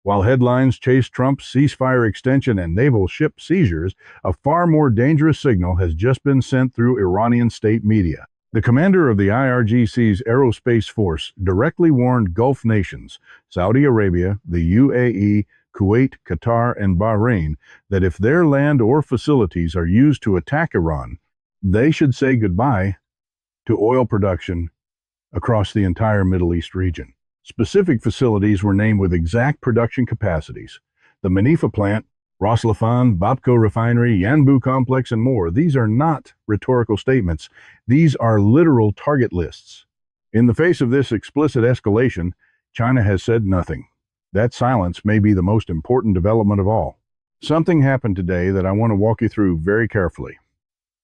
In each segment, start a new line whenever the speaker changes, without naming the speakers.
While headlines chase Trump's ceasefire extension and naval ship seizures, a far more dangerous signal has just been sent through Iranian state media. The commander of the IRGC's aerospace force directly warned Gulf nations, Saudi Arabia, the UAE, Kuwait, Qatar, and Bahrain, that if their land or facilities are used to attack Iran, they should say goodbye to oil production across the entire Middle East region. Specific facilities were named with exact production capacities. The Manifa plant, Laffan, Bapco Refinery, Yanbu complex, and more. These are not rhetorical statements. These are literal target lists. In the face of this explicit escalation, China has said nothing. That silence may be the most important development of all. Something happened today that I want to walk you through very carefully.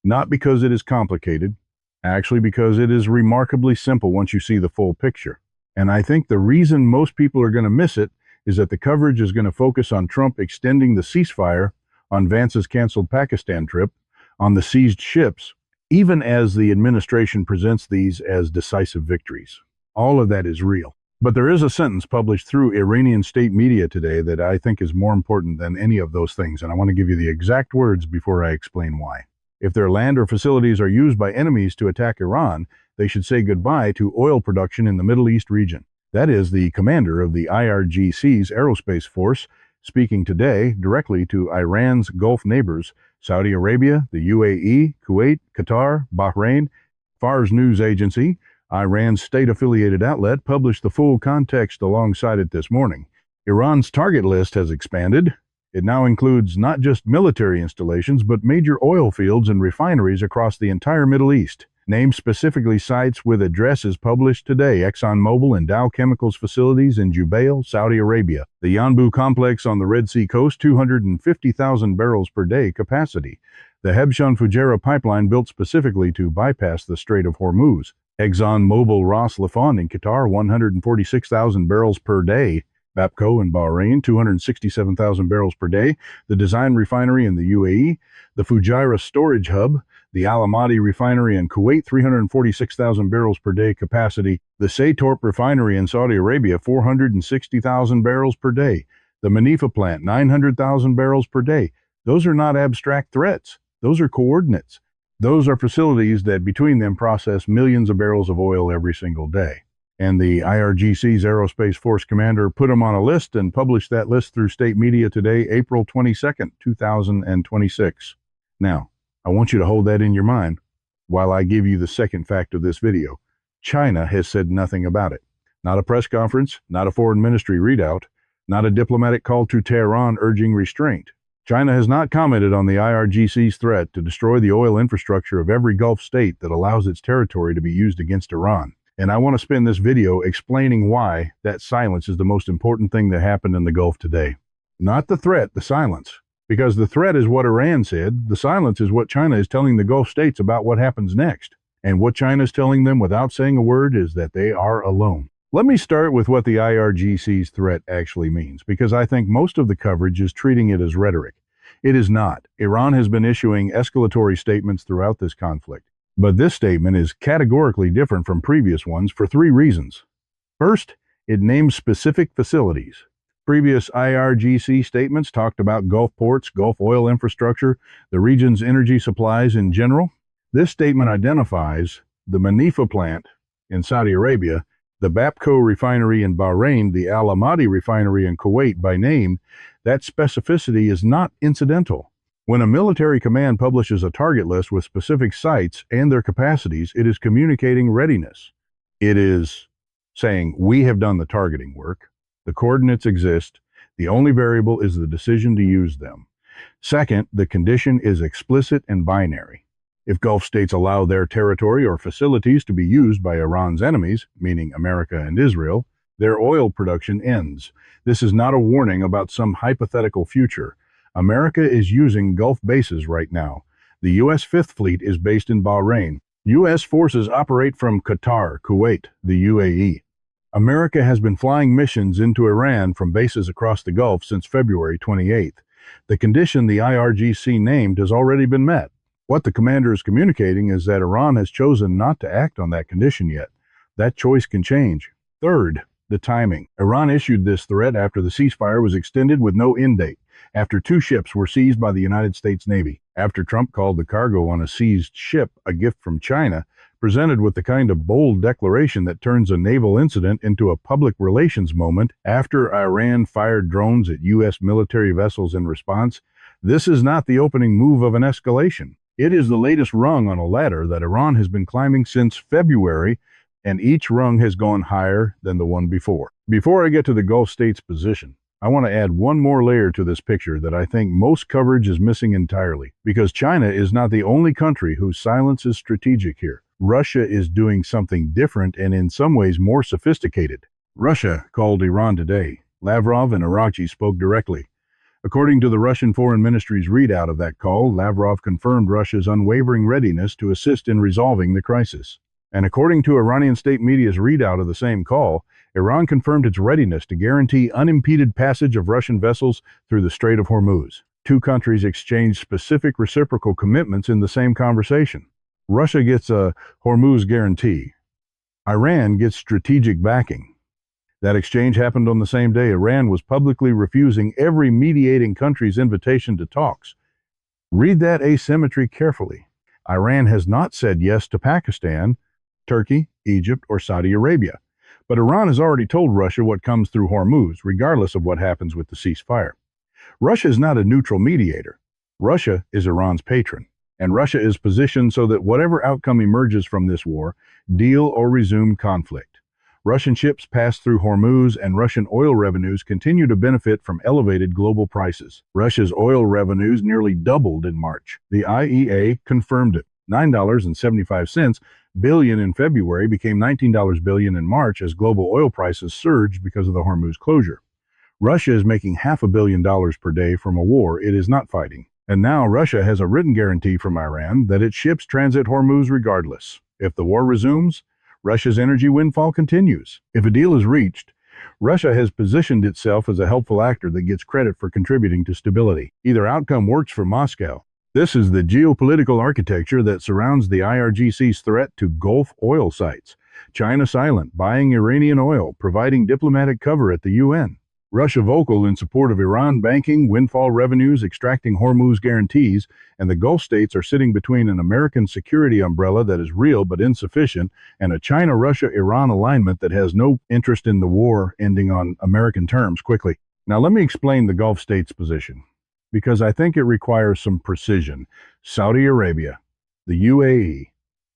Not because it is complicated, actually because it is remarkably simple once you see the full picture. And I think the reason most people are going to miss it is that the coverage is going to focus on Trump extending the ceasefire, on Vance's canceled Pakistan trip, on the seized ships, even as the administration presents these as decisive victories. All of that is real. But there is a sentence published through Iranian state media today that I think is more important than any of those things, and I want to give you the exact words before I explain why. If their land or facilities are used by enemies to attack Iran, they should say goodbye to oil production in the Middle East region. That is the commander of the IRGC's aerospace force speaking today directly to Iran's Gulf neighbors, Saudi Arabia, the UAE, Kuwait, Qatar, Bahrain. Fars news agency, Iran's state-affiliated outlet, published the full context alongside it this morning. Iran's target list has expanded. It now includes not just military installations, but major oil fields and refineries across the entire Middle East. Named specifically sites with addresses published today: ExxonMobil and Dow Chemicals facilities in Jubail, Saudi Arabia. The Yanbu complex on the Red Sea coast, 250,000 barrels per day capacity. The Hebshan Fujairah pipeline built specifically to bypass the Strait of Hormuz. ExxonMobil Ras Laffan in Qatar, 146,000 barrels per day. Bapco in Bahrain, 267,000 barrels per day. The Design Refinery in the UAE. The Fujairah Storage Hub. The Al-Ahmadi Refinery in Kuwait, 346,000 barrels per day capacity. The Strait Refinery in Saudi Arabia, 460,000 barrels per day. The Manifa plant, 900,000 barrels per day. Those are not abstract threats. Those are coordinates. Those are facilities that between them process millions of barrels of oil every single day. And the IRGC's Aerospace Force commander put them on a list and published that list through state media today, April 22nd, 2026. Now, I want you to hold that in your mind while I give you the second fact of this video. China has said nothing about it. Not a press conference, not a foreign ministry readout, not a diplomatic call to Tehran urging restraint. China has not commented on the IRGC's threat to destroy the oil infrastructure of every Gulf state that allows its territory to be used against Iran. And I want to spend this video explaining why that silence is the most important thing that happened in the Gulf today. Not the threat, the silence. Because the threat is what Iran said, the silence is what China is telling the Gulf states about what happens next. And what China is telling them without saying a word is that they are alone. Let me start with what the IRGC's threat actually means, because I think most of the coverage is treating it as rhetoric. It is not. Iran has been issuing escalatory statements throughout this conflict. But this statement is categorically different from previous ones for three reasons. First, it names specific facilities. Previous IRGC statements talked about Gulf ports, Gulf oil infrastructure, the region's energy supplies in general. This statement identifies the Manifa plant in Saudi Arabia, the Bapco refinery in Bahrain, the Al-Ahmadi refinery in Kuwait by name. That specificity is not incidental. When a military command publishes a target list with specific sites and their capacities, it is communicating readiness. It is saying, we have done the targeting work. The coordinates exist. The only variable is the decision to use them. Second, the condition is explicit and binary. If Gulf states allow their territory or facilities to be used by Iran's enemies, meaning America and Israel, their oil production ends. This is not a warning about some hypothetical future. America is using Gulf bases right now. The U.S. Fifth Fleet is based in Bahrain. U.S. forces operate from Qatar, Kuwait, the UAE. America has been flying missions into Iran from bases across the Gulf since February 28th. The condition the IRGC named has already been met. What the commander is communicating is that Iran has chosen not to act on that condition yet. That choice can change. Third, The timing. Iran issued this threat after the ceasefire was extended with no end date, after 2 ships were seized by the United States Navy. After Trump called the cargo on a seized ship a gift from China, presented with the kind of bold declaration that turns a naval incident into a public relations moment after Iran fired drones at U.S. military vessels in response, this is not the opening move of an escalation. It is the latest rung on a ladder that Iran has been climbing since February, and each rung has gone higher than the one before. Before I get to the Gulf states' position, I want to add one more layer to this picture that I think most coverage is missing entirely, because China is not the only country whose silence is strategic here. Russia is doing something different and in some ways more sophisticated. Russia called Iran today. Lavrov and Araghchi spoke directly. According to the Russian Foreign Ministry's readout of that call, Lavrov confirmed Russia's unwavering readiness to assist in resolving the crisis. And according to Iranian state media's readout of the same call, Iran confirmed its readiness to guarantee unimpeded passage of Russian vessels through the Strait of Hormuz. 2 countries exchanged specific reciprocal commitments in the same conversation. Russia gets a Hormuz guarantee. Iran gets strategic backing. That exchange happened on the same day Iran was publicly refusing every mediating country's invitation to talks. Read that asymmetry carefully. Iran has not said yes to Pakistan, Turkey, Egypt, or Saudi Arabia. But Iran has already told Russia what comes through Hormuz, regardless of what happens with the ceasefire. Russia is not a neutral mediator. Russia is Iran's patron. And Russia is positioned so that whatever outcome emerges from this war, deal or resume conflict. Russian ships pass through Hormuz, and Russian oil revenues continue to benefit from elevated global prices. Russia's oil revenues nearly doubled in March. The IEA confirmed it. $9.75 billion in February became $19 billion in March as global oil prices surged because of the Hormuz closure. Russia is making $500 million per day from a war it is not fighting. And now Russia has a written guarantee from Iran that its ships transit Hormuz regardless. If the war resumes, Russia's energy windfall continues. If a deal is reached, Russia has positioned itself as a helpful actor that gets credit for contributing to stability. Either outcome works for Moscow. This is the geopolitical architecture that surrounds the IRGC's threat to Gulf oil sites. China silent, buying Iranian oil, providing diplomatic cover at the UN. Russia vocal in support of Iran banking, windfall revenues, extracting Hormuz guarantees, and the Gulf states are sitting between an American security umbrella that is real but insufficient and a China-Russia-Iran alignment that has no interest in the war ending on American terms quickly. Now let me explain the Gulf states' position, because I think it requires some precision. Saudi Arabia, the UAE,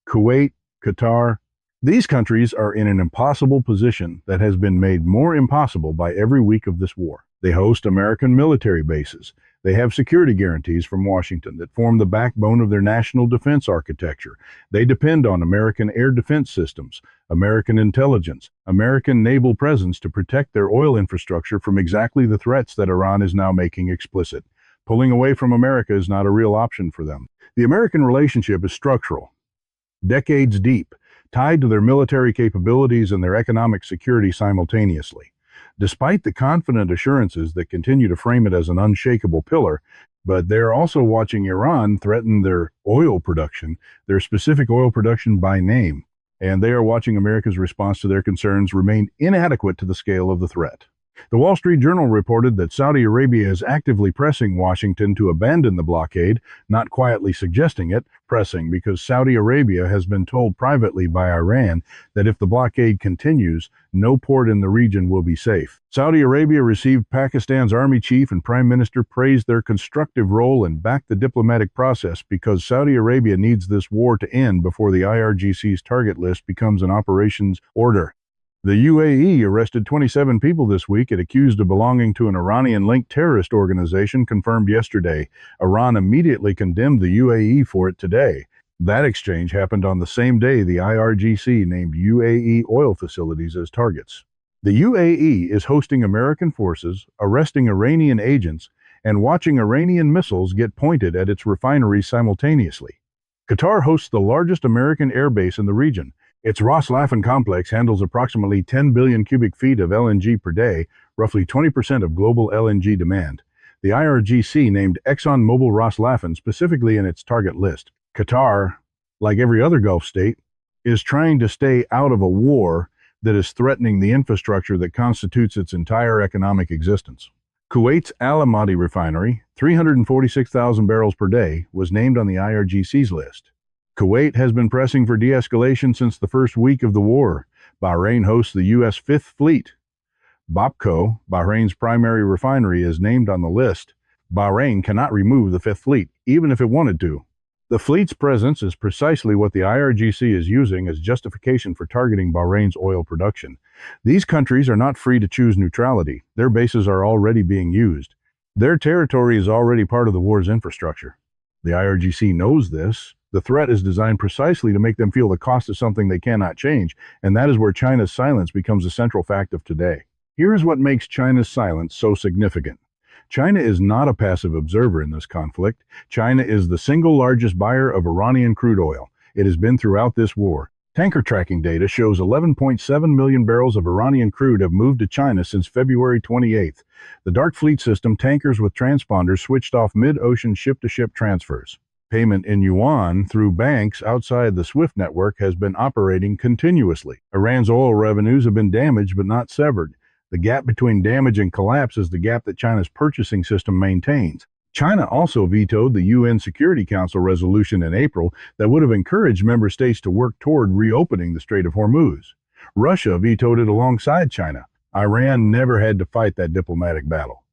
Kuwait, Qatar, these countries are in an impossible position that has been made more impossible by every week of this war. They host American military bases. They have security guarantees from Washington that form the backbone of their national defense architecture. They depend on American air defense systems, American intelligence, American naval presence to protect their oil infrastructure from exactly the threats that Iran is now making explicit. Pulling away from America is not a real option for them. The American relationship is structural, decades deep, tied to their military capabilities and their economic security simultaneously. Despite the confident assurances that continue to frame it as an unshakable pillar, but they're also watching Iran threaten their oil production, their specific oil production by name, and they are watching America's response to their concerns remain inadequate to the scale of the threat. The Wall Street Journal reported that Saudi Arabia is actively pressing Washington to abandon the blockade, not quietly suggesting it, pressing because Saudi Arabia has been told privately by Iran that if the blockade continues, no port in the region will be safe. Saudi Arabia received Pakistan's army chief and prime minister praised their constructive role and backed the diplomatic process because Saudi Arabia needs this war to end before the IRGC's target list becomes an operations order. The UAE arrested 27 people this week and accused of belonging to an Iranian-linked terrorist organization, confirmed yesterday. Iran immediately condemned the UAE for it today. That exchange happened on the same day the IRGC named UAE oil facilities as targets. The UAE is hosting American forces, arresting Iranian agents, and watching Iranian missiles get pointed at its refineries simultaneously. Qatar hosts the largest American airbase in the region. Its Laffan complex handles approximately 10 billion cubic feet of LNG per day, roughly 20% of global LNG demand. The IRGC named ExxonMobil Laffan specifically in its target list. Qatar, like every other Gulf state, is trying to stay out of a war that is threatening the infrastructure that constitutes its entire economic existence. Kuwait's Al-Ahmadi refinery, 346,000 barrels per day, was named on the IRGC's list. Kuwait has been pressing for de-escalation since the first week of the war. Bahrain hosts the U.S. Fifth Fleet. Bapco, Bahrain's primary refinery, is named on the list. Bahrain cannot remove the Fifth Fleet, even if it wanted to. The fleet's presence is precisely what the IRGC is using as justification for targeting Bahrain's oil production. These countries are not free to choose neutrality. Their bases are already being used. Their territory is already part of the war's infrastructure. The IRGC knows this. The threat is designed precisely to make them feel the cost of something they cannot change, and that is where China's silence becomes a central fact of today. Here is what makes China's silence so significant. China is not a passive observer in this conflict. China is the single largest buyer of Iranian crude oil. It has been throughout this war. Tanker tracking data shows 11.7 million barrels of Iranian crude have moved to China since February 28th. The Dark Fleet system, tankers with transponders, switched off mid-ocean ship-to-ship transfers. Payment in yuan through banks outside the SWIFT network has been operating continuously. Iran's oil revenues have been damaged but not severed. The gap between damage and collapse is the gap that China's purchasing system maintains. China also vetoed the UN Security Council resolution in April that would have encouraged member states to work toward reopening the Strait of Hormuz. Russia vetoed it alongside China. Iran never had to fight that diplomatic battle.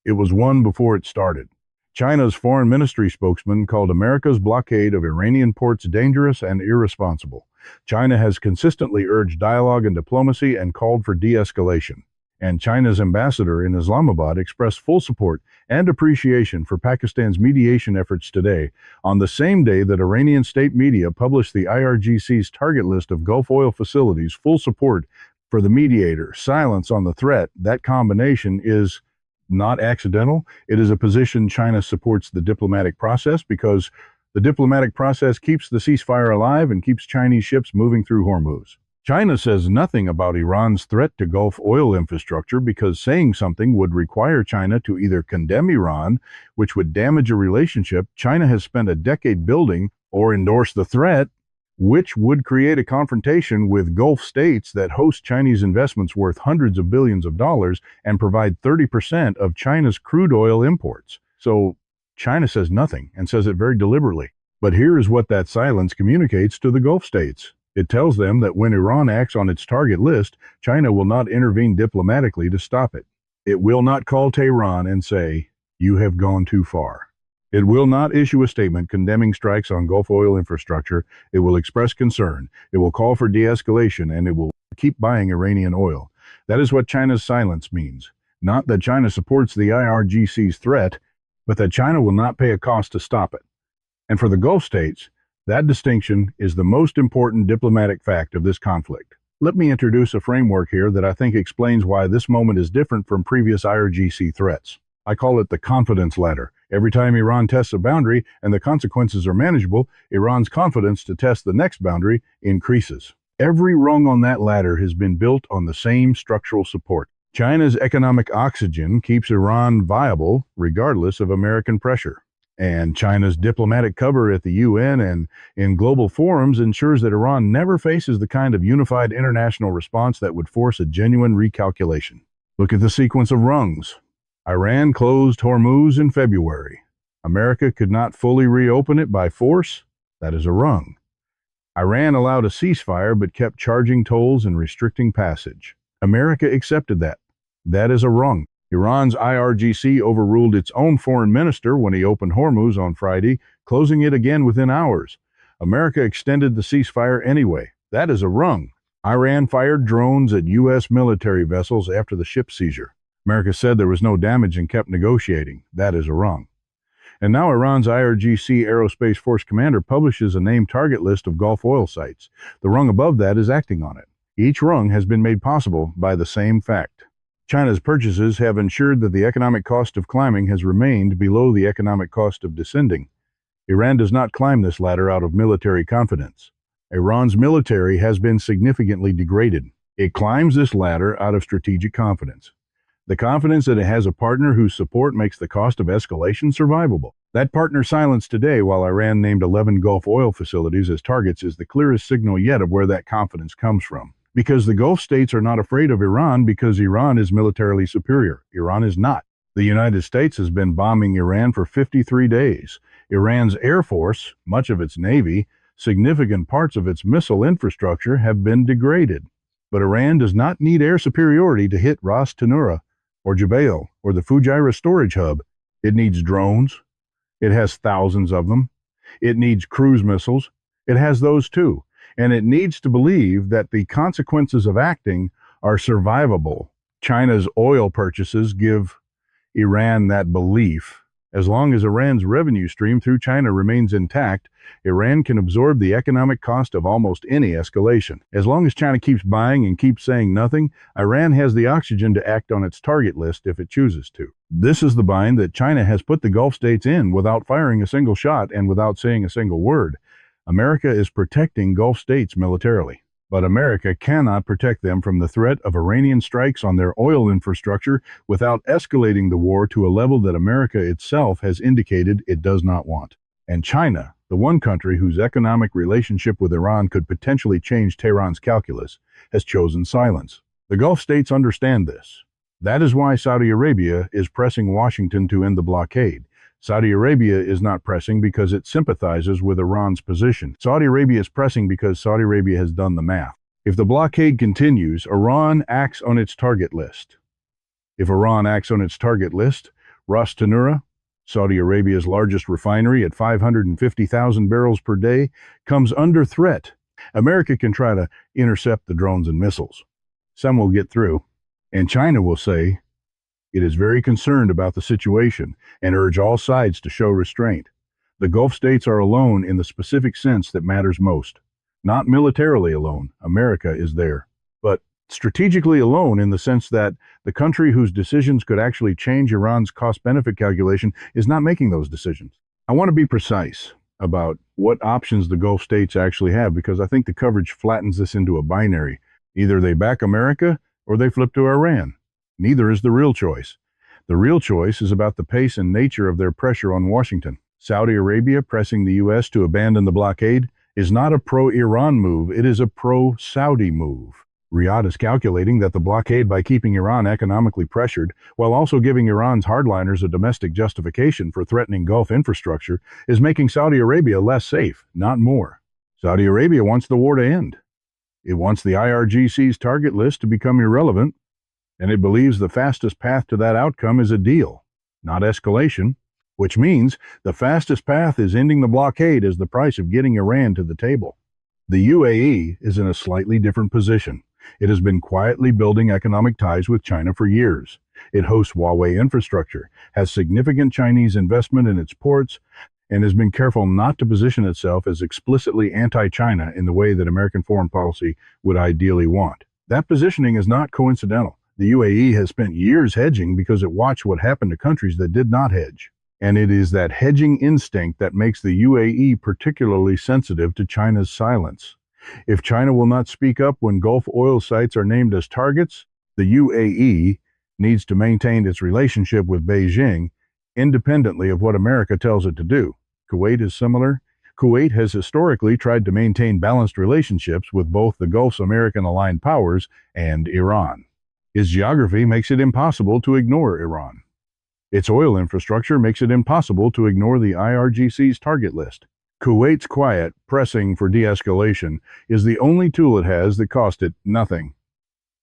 It was won before it started. China's foreign ministry spokesman called America's blockade of Iranian ports dangerous and irresponsible. China has consistently urged dialogue and diplomacy and called for de-escalation. And China's ambassador in Islamabad expressed full support and appreciation for Pakistan's mediation efforts today, on the same day that Iranian state media published the IRGC's target list of Gulf oil facilities. Full support for the mediator, silence on the threat. That combination is not accidental. It is a position China supports the diplomatic process because the diplomatic process keeps the ceasefire alive and keeps Chinese ships moving through Hormuz. China says nothing about Iran's threat to Gulf oil infrastructure because saying something would require China to either condemn Iran, which would damage a relationship China has spent a decade building, or endorse the threat, which would create a confrontation with Gulf states that host Chinese investments worth hundreds of billions of dollars and provide 30% of China's crude oil imports. So China says nothing and says it very deliberately. But here is what that silence communicates to the Gulf states. It tells them that when Iran acts on its target list, China will not intervene diplomatically to stop it. It will not call Tehran and say, "You have gone too far." It will not issue a statement condemning strikes on Gulf oil infrastructure. It will express concern. It will call for de-escalation, and it will keep buying Iranian oil. That is what China's silence means. Not that China supports the IRGC's threat, but that China will not pay a cost to stop it. And for the Gulf states, that distinction is the most important diplomatic fact of this conflict. Let me introduce a framework here that I think explains why this moment is different from previous IRGC threats. I call it the confidence ladder. Every time Iran tests a boundary and the consequences are manageable, Iran's confidence to test the next boundary increases. Every rung on that ladder has been built on the same structural support. China's economic oxygen keeps Iran viable regardless of American pressure. And China's diplomatic cover at the UN and in global forums ensures that Iran never faces the kind of unified international response that would force a genuine recalculation. Look at the sequence of rungs. Iran closed Hormuz in February. America could not fully reopen it by force. That is a rung. Iran allowed a ceasefire but kept charging tolls and restricting passage. America accepted that. That is a rung. Iran's IRGC overruled its own foreign minister when he opened Hormuz on Friday, closing it again within hours. America extended the ceasefire anyway. That is a rung. Iran fired drones at U.S. military vessels after the ship seizure. America said there was no damage and kept negotiating. That is a rung. And now Iran's IRGC Aerospace Force commander publishes a named target list of Gulf oil sites. The rung above that is acting on it. Each rung has been made possible by the same fact. China's purchases have ensured that the economic cost of climbing has remained below the economic cost of descending. Iran does not climb this ladder out of military confidence. Iran's military has been significantly degraded. It climbs this ladder out of strategic confidence. The confidence that it has a partner whose support makes the cost of escalation survivable. That partner silence today while Iran named 11 Gulf oil facilities as targets is the clearest signal yet of where that confidence comes from. Because the Gulf states are not afraid of Iran because Iran is militarily superior. Iran is not. The United States has been bombing Iran for 53 days. Iran's Air Force, much of its Navy, significant parts of its missile infrastructure have been degraded. But Iran does not need air superiority to hit Ras Tanura or Jubail or the Fujairah storage hub. It needs drones. It has thousands of them. It needs cruise missiles. It has those too. And it needs to believe that the consequences of acting are survivable. China's oil purchases give Iran that belief. As long as Iran's revenue stream through China remains intact, Iran can absorb the economic cost of almost any escalation. As long as China keeps buying and keeps saying nothing, Iran has the oxygen to act on its target list if it chooses to. This is the bind that China has put the Gulf states in without firing a single shot and without saying a single word. America is protecting Gulf states militarily, but America cannot protect them from the threat of Iranian strikes on their oil infrastructure without escalating the war to a level that America itself has indicated it does not want. And China, the one country whose economic relationship with Iran could potentially change Tehran's calculus, has chosen silence. The Gulf states understand this. That is why Saudi Arabia is pressing Washington to end the blockade. Saudi Arabia is not pressing because it sympathizes with Iran's position. Saudi Arabia is pressing because Saudi Arabia has done the math. If the blockade continues, Iran acts on its target list. If Iran acts on its target list, Ras Tanura, Saudi Arabia's largest refinery at 550,000 barrels per day, comes under threat. America can try to intercept the drones and missiles. Some will get through, and China will say it is very concerned about the situation and urge all sides to show restraint. The Gulf states are alone in the specific sense that matters most. Not militarily alone, America is there, but strategically alone in the sense that the country whose decisions could actually change Iran's cost-benefit calculation is not making those decisions. I want to be precise about what options the Gulf states actually have because I think the coverage flattens this into a binary. Either they back America or they flip to Iran. Neither is the real choice. The real choice is about the pace and nature of their pressure on Washington. Saudi Arabia pressing the U.S. to abandon the blockade is not a pro-Iran move, it is a pro-Saudi move. Riyadh is calculating that the blockade, by keeping Iran economically pressured, while also giving Iran's hardliners a domestic justification for threatening Gulf infrastructure, is making Saudi Arabia less safe, not more. Saudi Arabia wants the war to end. It wants the IRGC's target list to become irrelevant, and it believes the fastest path to that outcome is a deal, not escalation, which means the fastest path is ending the blockade as the price of getting Iran to the table. The UAE is in a slightly different position. It has been quietly building economic ties with China for years. It hosts Huawei infrastructure, has significant Chinese investment in its ports, and has been careful not to position itself as explicitly anti-China in the way that American foreign policy would ideally want. That positioning is not coincidental. The UAE has spent years hedging because it watched what happened to countries that did not hedge. And it is that hedging instinct that makes the UAE particularly sensitive to China's silence. If China will not speak up when Gulf oil sites are named as targets, the UAE needs to maintain its relationship with Beijing independently of what America tells it to do. Kuwait is similar. Kuwait has historically tried to maintain balanced relationships with both the Gulf's American-aligned powers and Iran. Its geography makes it impossible to ignore Iran. Its oil infrastructure makes it impossible to ignore the IRGC's target list. Kuwait's quiet pressing for de-escalation is the only tool it has that cost it nothing.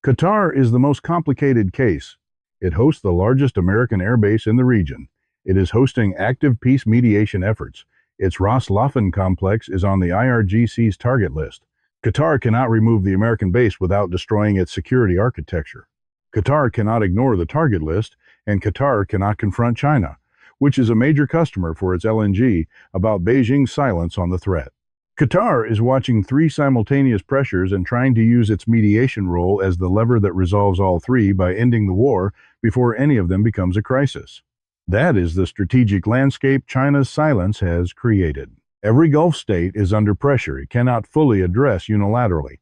Qatar is the most complicated case. It hosts the largest American airbase in the region. It is hosting active peace mediation efforts. Its Ras Laffan complex is on the IRGC's target list. Qatar cannot remove the American base without destroying its security architecture. Qatar cannot ignore the target list, and Qatar cannot confront China, which is a major customer for its LNG, about Beijing's silence on the threat. Qatar is watching three simultaneous pressures and trying to use its mediation role as the lever that resolves all three by ending the war before any of them becomes a crisis. That is the strategic landscape China's silence has created. Every Gulf state is under pressure it cannot fully address unilaterally.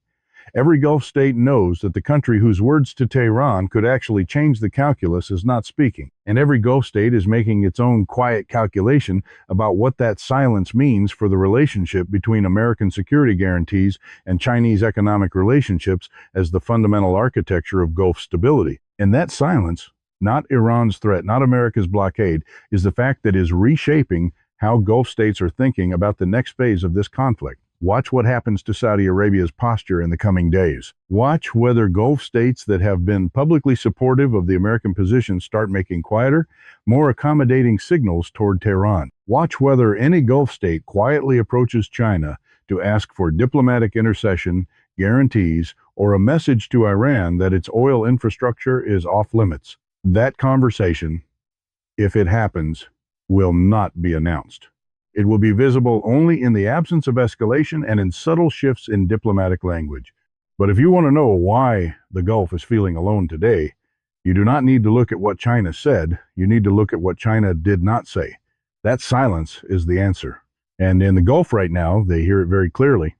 Every Gulf state knows that the country whose words to Tehran could actually change the calculus is not speaking. And every Gulf state is making its own quiet calculation about what that silence means for the relationship between American security guarantees and Chinese economic relationships as the fundamental architecture of Gulf stability. And that silence, not Iran's threat, not America's blockade, is the fact that is reshaping how Gulf states are thinking about the next phase of this conflict. Watch what happens to Saudi Arabia's posture in the coming days. Watch whether Gulf states that have been publicly supportive of the American position start making quieter, more accommodating signals toward Tehran. Watch whether any Gulf state quietly approaches China to ask for diplomatic intercession, guarantees, or a message to Iran that its oil infrastructure is off limits. That conversation, if it happens, will not be announced. It will be visible only in the absence of escalation and in subtle shifts in diplomatic language. But if you want to know why the Gulf is feeling alone today, you do not need to look at what China said. You need to look at what China did not say. That silence is the answer. And in the Gulf right now, they hear it very clearly.